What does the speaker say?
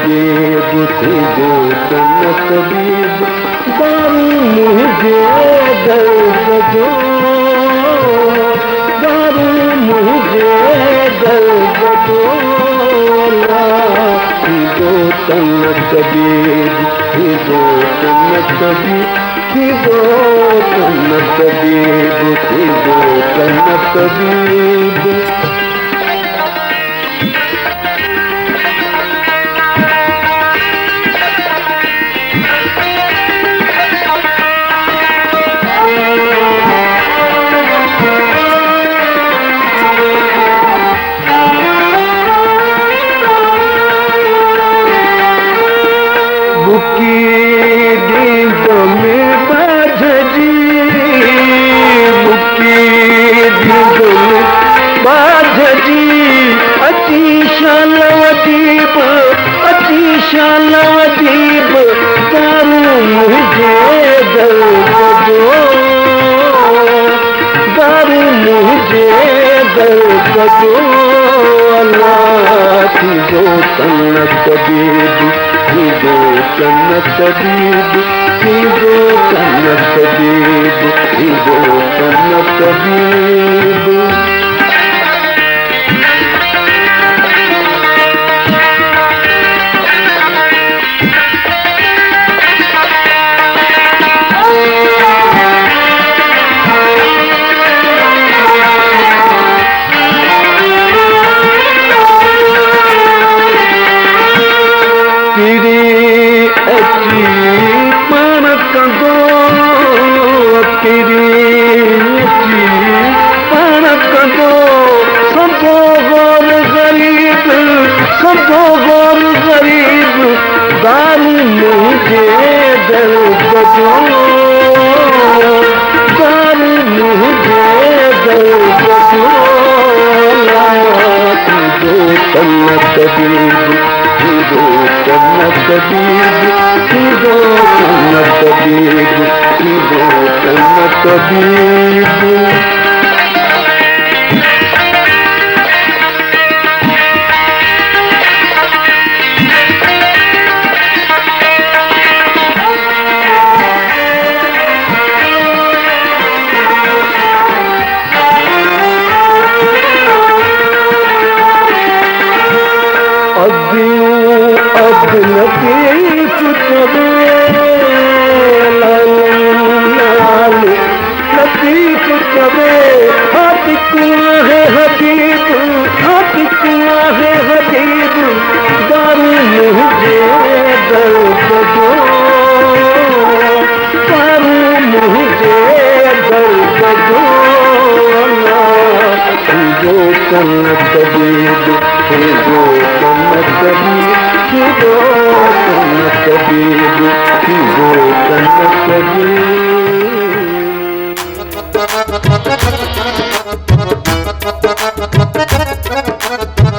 तबीब थींदो तन तबीब दारू मुंहिंजे दर्द जो दारू मुंहिंजे दर्द जो थींदो तन तबीब थींदो तन तबीब थींदो तन तबीब थींदो तन तबीब बुकी नींद में बाझजी बुकी नींद में बाझजी अची शाल वदीब अची शाल वदीब दारू मुंहिंजे दर्द जो दारू मुंहिंजे दर्द जो अल्लाह थींदो तन तबीब थींदो तन तबीब थींदो तन तबीब थींदो तन तबीब गरीब दारू मुंहिंजे दर्द जो दारू मुंहिंजे दर्द जो थींदो तन तबीब थींदो तन तबीब थींदो तन तबीब थींदो तन तबीब लतीफ तबे लाल लतीफ तबे हाथिकुआ है हबीब हाथिकुआ है हबीब दारू मुंहिंजे दर्द जो दारू मुंहिंजे दर्द जो थींदो तन तबीब थींदो तन तबीब थींदो तन तबीब थींदो तन तबीब